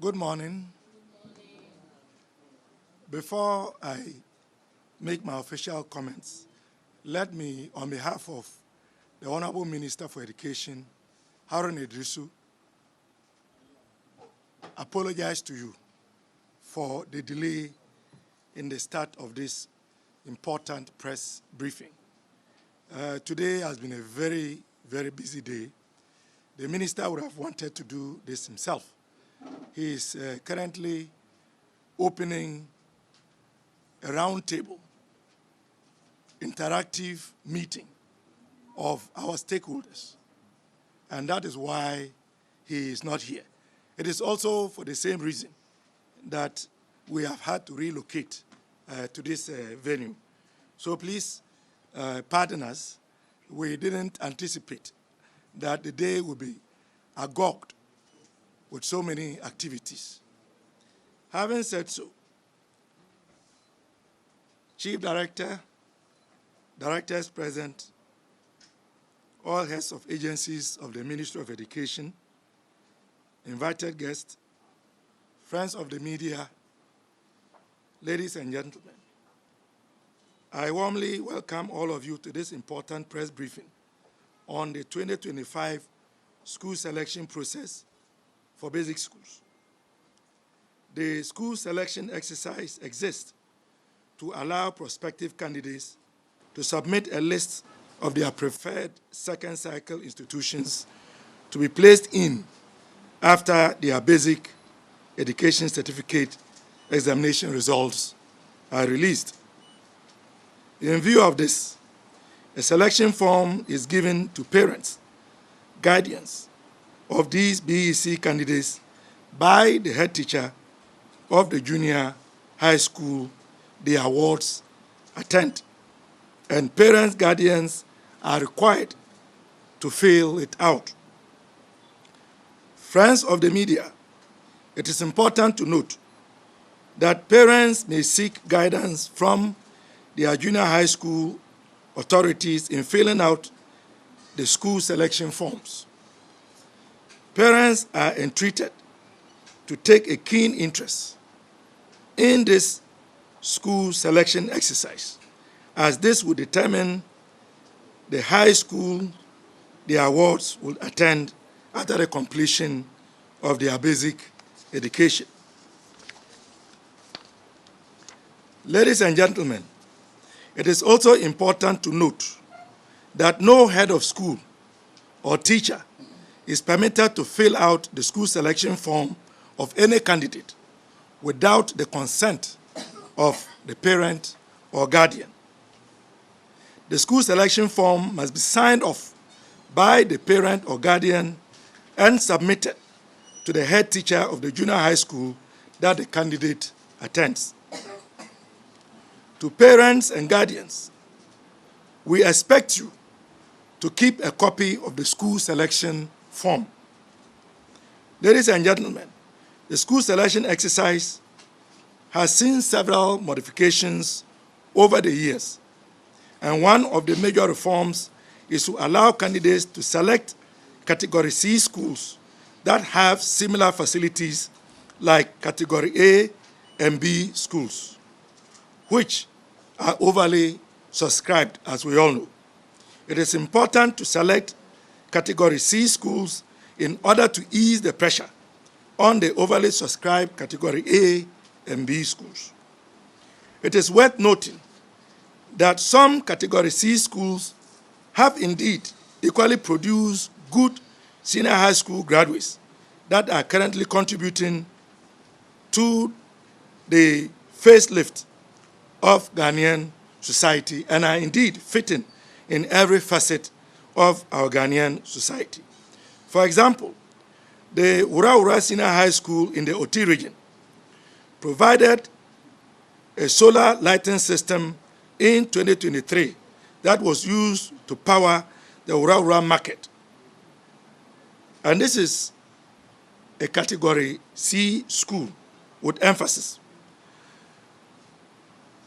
Good morning. Before I make my official comments, let me, on behalf of the Honorable Minister for Education, Harun Idrisu, apologize to you for the delay in the start of this important press briefing. Today has been a very, very busy day. The minister would have wanted to do this himself. He is currently opening a roundtable, interactive meeting of our stakeholders, and that is why he is not here. It is also for the same reason that we have had to relocate to this venue. So please pardon us. We didn't anticipate that the day would be agog with so many activities. Having said so, Chief Director, Directors present, all heads of agencies of the Ministry of Education, invited guests, friends of the media, ladies and gentlemen, I warmly welcome all of you to this important press briefing on the 2025 school selection process for basic schools. The school selection exercise exists to allow prospective candidates to submit a list of their preferred second cycle institutions to be placed in after their basic education certificate examination results are released. In view of this, a selection form is given to parents, guardians of these BEC candidates by the head teacher of the junior high school the awards attend, and parents, guardians are required to fill it out. Friends of the media, it is important to note that parents may seek guidance from their junior high school authorities in filling out the school selection forms. Parents are entreated to take a keen interest in this school selection exercise, as this will determine the high school the awards will attend after the completion of their basic education. Ladies and gentlemen, it is also important to note that no head of school or teacher is permitted to fill out the school selection form of any candidate without the consent of the parent or guardian. The school selection form must be signed off by the parent or guardian and submitted to the head teacher of the junior high school that the candidate attends. To parents and guardians, we expect you to keep a copy of the school selection form. Ladies and gentlemen, the school selection exercise has seen several modifications over the years, and one of the major reforms is to allow candidates to select Category C schools that have similar facilities like Category A and B schools, which are overly subscribed, as we all know. It is important to select Category C schools in order to ease the pressure on the overly subscribed Category A and B schools. It is worth noting that some Category C schools have indeed equally produced good senior high school graduates that are currently contributing to the facelift of Ghanaian society and are indeed fitting in every facet of our Ghanaian society. For example, the Ura Ura Senior High School in the Oti region provided a solar lighting system in 2023 that was used to power the Ura Ura market. And this is a Category C school with emphasis.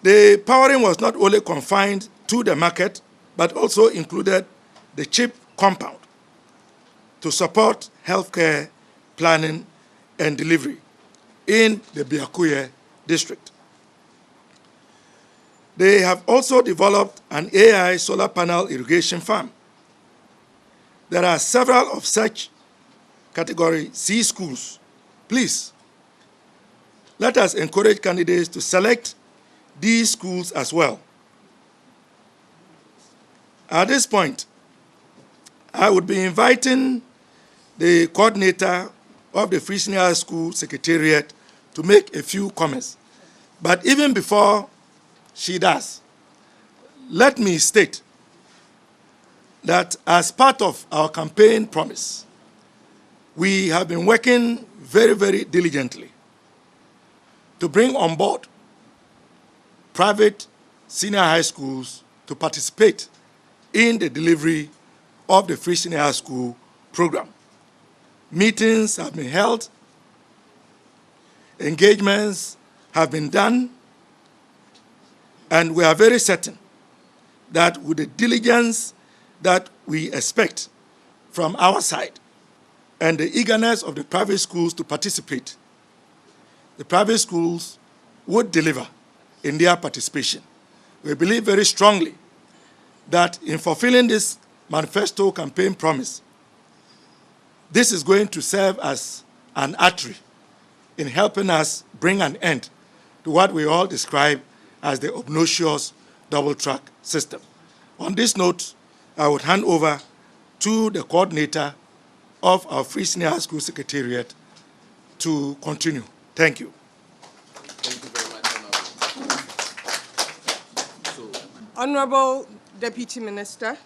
The powering was not only confined to the market, but also included the CHIP compound to support healthcare planning and delivery. in the Biakuye district. They have also developed an AI solar panel irrigation farm. There are several of such Category C schools. Please, let us encourage candidates to select these schools as well. At this point, I would be inviting the coordinator of the Free Senior High School Secretariat to make a few comments. But even before she does, let me state that as part of our campaign promise, we have been working very, very diligently to bring on board private senior high schools to participate in the delivery of the Free Senior High School program. Meetings have been held, engagements have been done, and we are very certain that with the diligence that we expect from our side and the eagerness of the private schools to participate, the private schools would deliver in their participation. We believe very strongly that in fulfilling this manifesto campaign promise, this is going to serve as an artery in helping us bring an end to what we all describe as the obnoxious double-track system. On this note, I would hand over to the coordinator of our Free Senior High School Secretariat to continue. Thank you. Thank you very much, Honorable Deputy Minister,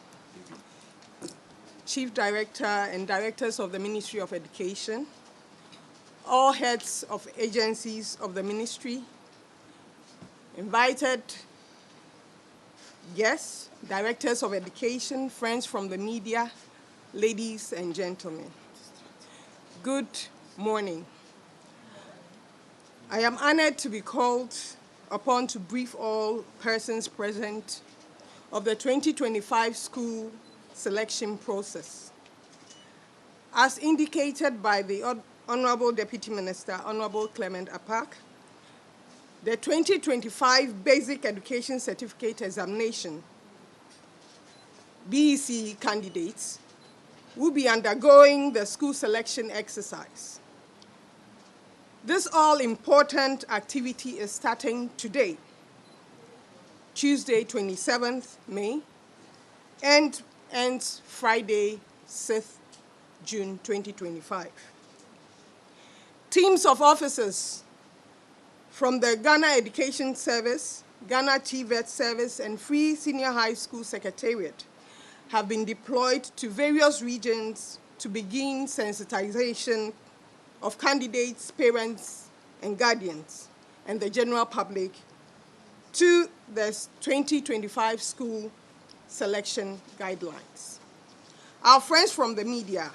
Chief Director and Directors of the Ministry of Education, all heads of agencies of the ministry, invited guests, directors of education, friends from the media, ladies and gentlemen. Good morning. I am honored to be called upon to brief all persons present of the 2025 school selection process. As indicated by the Honorable Deputy Minister, Honorable Clement Apak, the 2025 Basic Education Certificate Examination, BEC candidates will be undergoing the school selection exercise. This all-important activity is starting today, Tuesday, 27th May, and ends Friday, 6th June 2025. Teams of officers from the Ghana Education Service, Ghana TVET Service, and Free Senior High School Secretariat have been deployed to various regions to begin sensitization of candidates, parents, and guardians, and the general public to the 2025 school selection guidelines. Our friends from the media,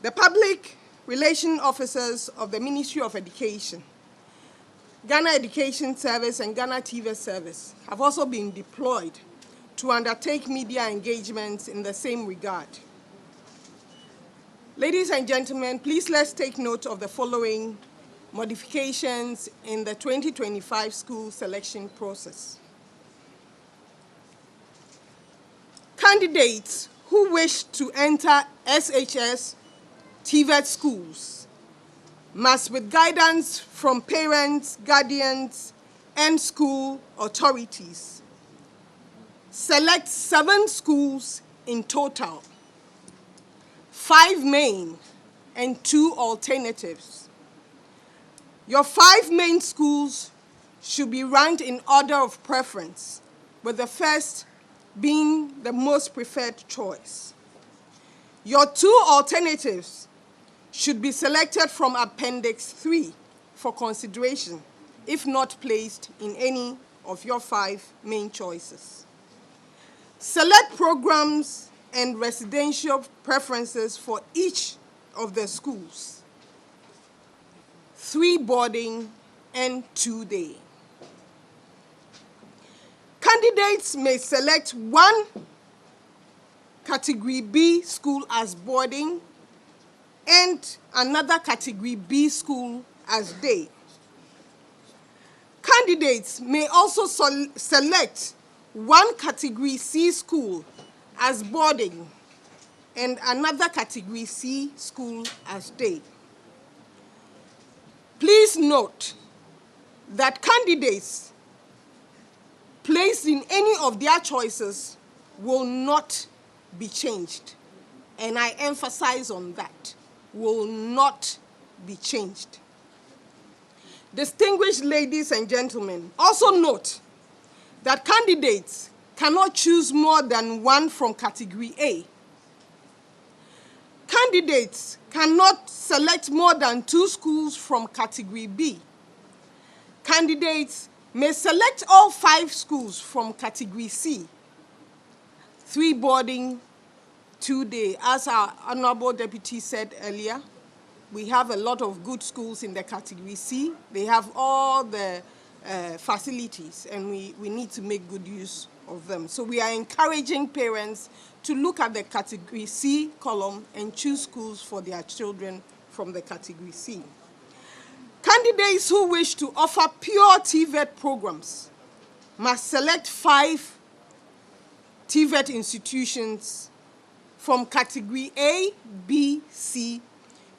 the public relation officers of the Ministry of Education, Ghana Education Service, and Ghana TVET Service have also been deployed to undertake media engagements in the same regard. Ladies and gentlemen, please let's take note of the following modifications in the 2025 school selection process. Candidates who wish to enter SHS TVET schools must, with guidance from parents, guardians, and school authorities, select 7 schools in total, 5 main and 2 alternatives. Your 5 main schools should be ranked in order of preference, with the first being the most preferred choice. Your 2 alternatives should be selected from Appendix 3 for consideration, if not placed in any of your 5 main choices. Select programs and residential preferences for each of the schools, 3 boarding and 2 day. Candidates may select 1 Category B school as boarding and another Category B school as day. Candidates may also select one Category C school as boarding and another Category C school as day. Please note that candidates placed in any of their choices will not be changed. And I emphasize on that, will not be changed. Distinguished ladies and gentlemen, also note that candidates cannot choose more than one from Category A. Candidates cannot select more than 2 schools from Category B. Candidates may select all 5 schools from Category C, 3 boarding, 2 day. As our Honorable Deputy said earlier, we have a lot of good schools in the Category C. They have all the facilities, and we need to make good use of them. So we are encouraging parents to look at the Category C column and choose schools for their children from the Category C. Candidates who wish to offer pure TVET programs must select 5 TVET institutions from Category A, B, C,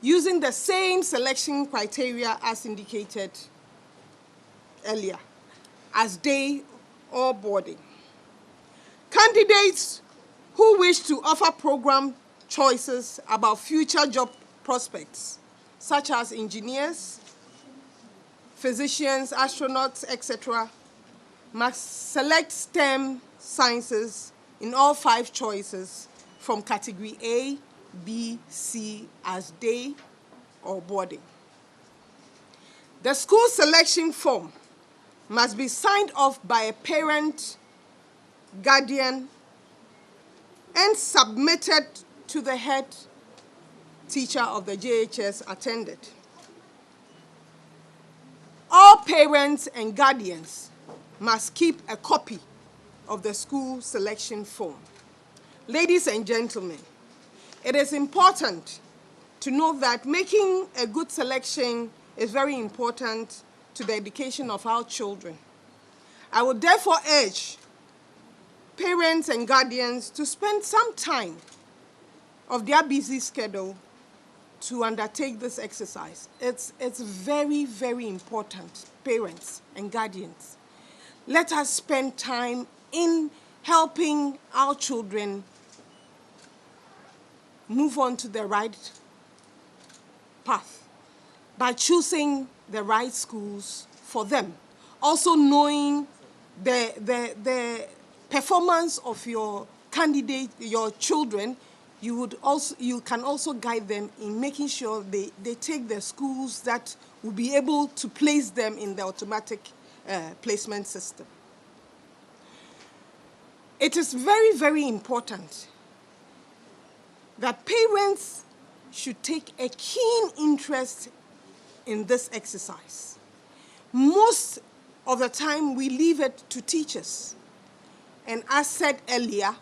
using the same selection criteria as indicated earlier, as day or boarding. Candidates who wish to offer program choices about future job prospects, such as engineers, physicians, astronauts, etc., must select STEM sciences in all 5 choices from Category A, B, C as day or boarding. The school selection form must be signed off by a parent, guardian, and submitted to the head teacher of the JHS attended. All parents and guardians must keep a copy of the school selection form. Ladies and gentlemen, it is important to know that making a good selection is very important to the education of our children. I would therefore urge parents and guardians to spend some time of their busy schedule to undertake this exercise. It's very, very important, parents and guardians. Let us spend time in helping our children move on to the right path by choosing the right schools for them. Also knowing the performance of your candidate, your children, you can also guide them in making sure they take the schools that will be able to place them in the automatic placement system. It is very, very important that parents should take a keen interest in this exercise. Most of the time, we leave it to teachers. And as said earlier,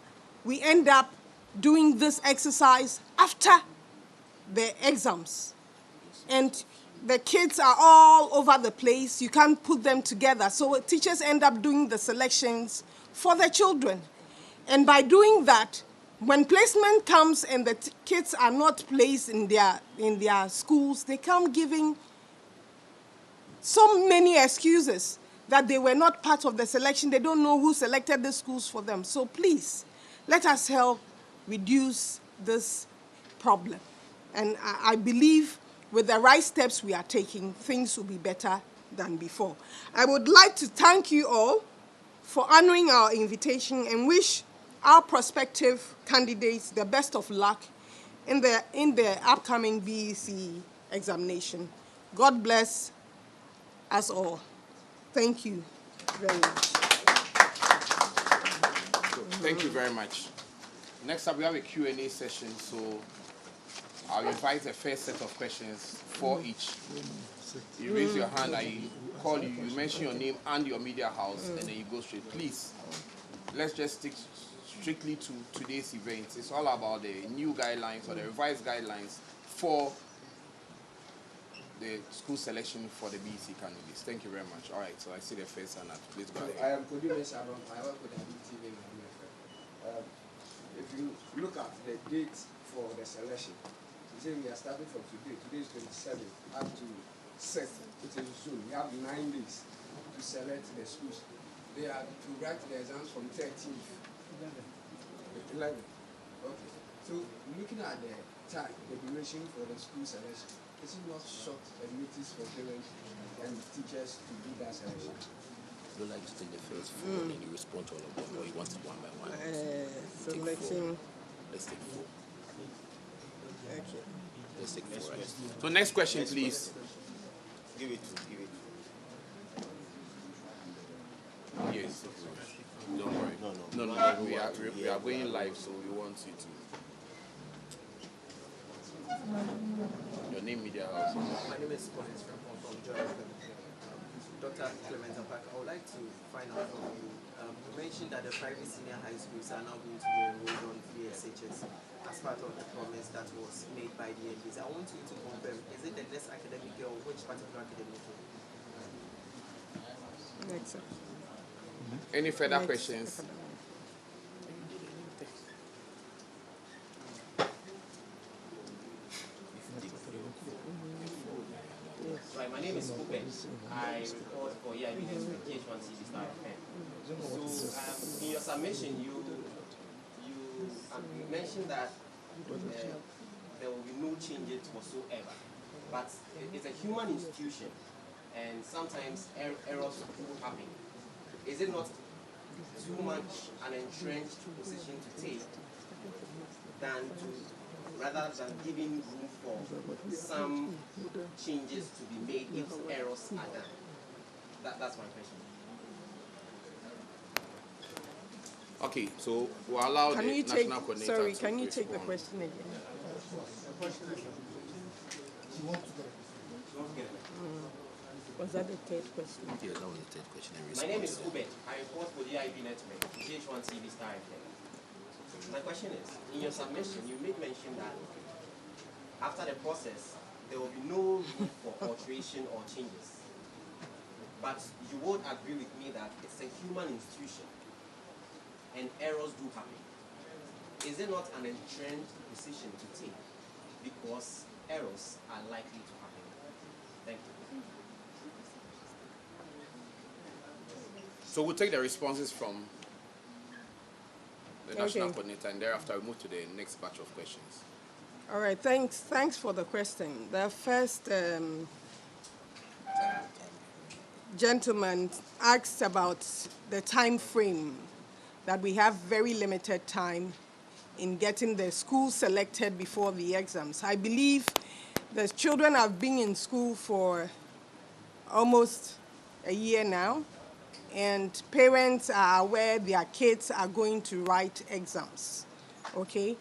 we end up doing this exercise after the exams. And the kids are all over the place. You can't put them together. So teachers end up doing the selections for the children. And by doing that, when placement comes and the kids are not placed in their schools, they come giving so many excuses that they were not part of the selection. They don't know who selected the schools for them. So please, let us help reduce this problem. And I believe with the right steps we are taking, things will be better than before. I would like to thank you all for honoring our invitation and wish our prospective candidates the best of luck in the upcoming BEC examination. God bless us all. Thank you very much. Thank you very much. Next up, we have a Q&A session, so I'll invite the first set of questions, 4 each. You raise your hand, I call you, you mention your name and your media house, and then you go straight. Please, let's just stick strictly to today's event. It's all about the new guidelines or the revised guidelines for the school selection for the BEC candidates. Thank you very much. All right, so I see the first hand up. Please go So ahead. I am Kodime Sharon. I work with the TV and STEM. If you look at the dates for the selection, you say we are starting from today. Today is 27 up to 6th, which is soon. We have 9 days to select the schools. They are to write the exams from 13th. 11. Okay. So looking at the time, the duration for the school selection, is it not short and notice for parents and teachers to do that selection? You like to take the first four and then you respond to all of them, or you want it one by one? Selection. Let's take 4. Okay. Let's take 4. Right? So next question, please. Give it. Yes. Don't worry. No. We are going live, so we want you to. Your name, media house. My name is Collins from Joy. Dr. Clementa Park, I would like to find out from you. You mentioned that the private senior high schools are now going to be enrolled on VSHS as part of the promise that was made by the MPs. I want you to confirm, is it the next academic year or which particular academic year? Next. Any further questions? Right, my name is Kupen. I report for EIB with GH1CB Star FM. So, in your submission, you mentioned that there will be no changes whatsoever. But it's a human institution, and sometimes errors will happen. Is it not too much an entrenched position to take rather than giving room for some changes to be made if errors are done? That's my question. Okay, so we'll allow Can the you take? national coordinator Sorry, to can you take the respond. question again? Was that the third question? Yeah, that was the third question. My name is Ubet. I report for the EIB network, GH1CB Star FM. My question is, in your submission, you make mention that after the process, there will be no room for alteration or changes. But you would agree with me that it's a human institution and errors do happen. Is it not an entrenched position to take because errors are likely to happen? Thank you. So we'll take the responses from the national Okay. coordinator, and thereafter we move to the next batch of questions. All right, thanks for the question. The first gentleman asked about the time frame, that we have very limited time in getting the school selected before the exams. I believe the children have been in school for almost a year now, and parents are aware their kids are going to write exams, okay?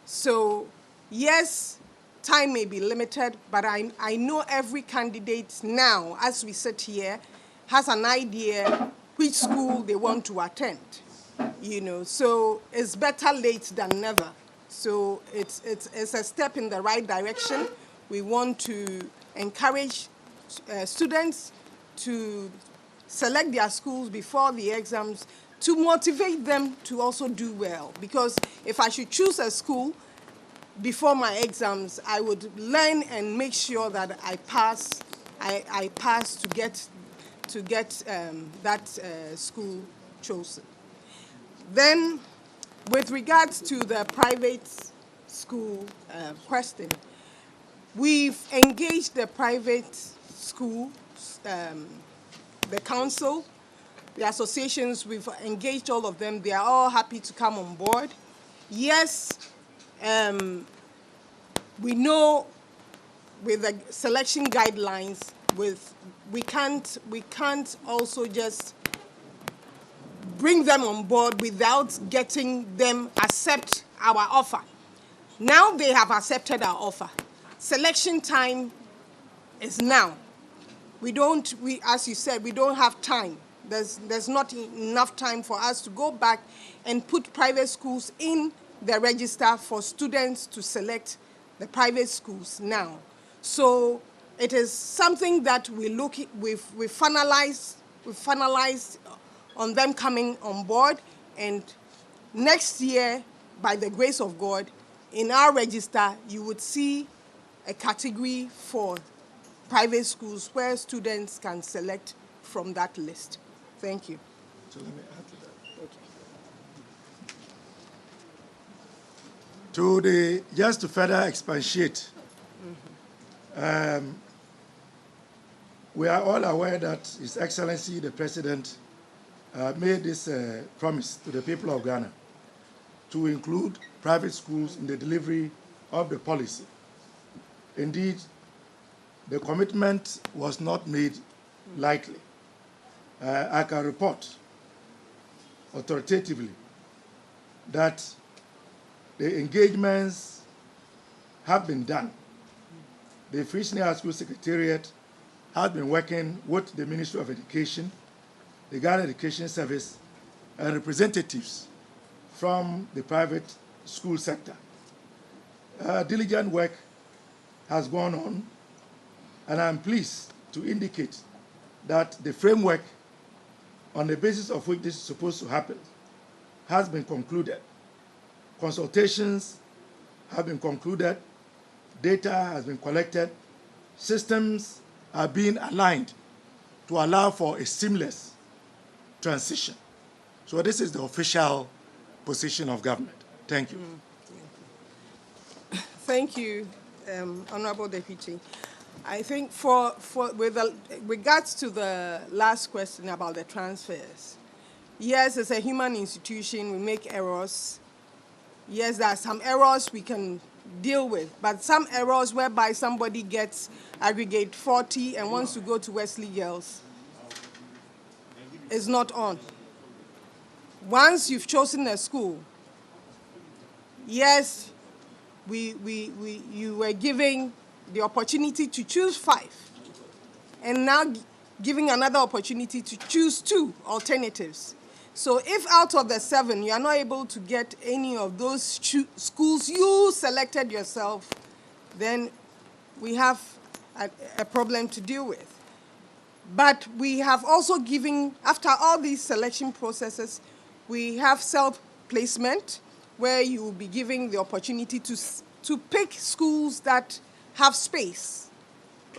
So, yes, time may be limited, but I know every candidate now, as we sit here, has an idea which school they want to attend, you know, so it's better late than never. So it's a step in the right direction. We want to encourage students to select their schools before the exams to motivate them to also do well. Because if I should choose a school before my exams, I would learn and make sure that I pass to get that school chosen. Then, with regards to the private school question, we've engaged the private school, the council, the associations, we've engaged all of them. They are all happy to come on board. Yes, we know with the selection guidelines, we can't also just bring them on board without getting them accept our offer. Now they have accepted our offer. Selection time is now. As you said, we don't have time. There's not enough time for us to go back and put private schools in the register for students to select the private schools now. So it is something that we've finalized on them coming on board, and next year, by the grace of God, in our register, you would see a category for private schools where students can select from that list. Thank you. So let me add to that. Just to further expatiate, we are all aware that His Excellency the President made this promise to the people of Ghana to include private schools in the delivery of the policy. Indeed, the commitment was not made lightly. I can report authoritatively that the engagements have been done. The Free Senior High School Secretariat has been working with the Ministry of Education, the Ghana Education Service, and representatives from the private school sector. Diligent work has gone on, and I'm pleased to indicate that the framework on the basis of which this is supposed to happen has been concluded. Consultations have been concluded, data has been collected, systems are being aligned to allow for a seamless transition. So this is the official position of government. Thank you. Thank you, Honorable Deputy. I think with regards to the last question about the transfers, yes, it's a human institution, we make errors. Yes, there are some errors we can deal with, but some errors whereby somebody gets aggregate 40 and wants to go to Wesley Girls is not on. Once you've chosen a school, yes, you were giving the opportunity to choose 5, and now giving another opportunity to choose 2 alternatives. So if out of the 7 you are not able to get any of those schools you selected yourself, then we have a problem to deal with. But we have also given, after all these selection processes, we have self-placement, where you will be giving the opportunity to pick schools that have space.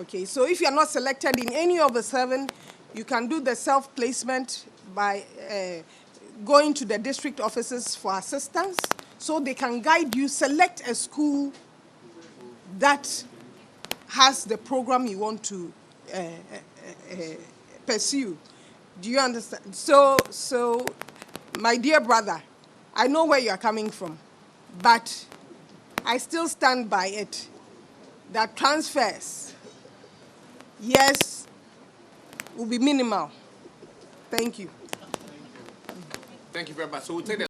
Okay, so if you are not selected in any of the 7, you can do the self-placement by going to the district offices for assistance, so they can guide you, select a school that has the program you want to pursue. Do you understand? So, my dear brother, I know where you are coming from, but I still stand by it that transfers, yes, will be minimal. Thank you. Thank you very much. So we'll take the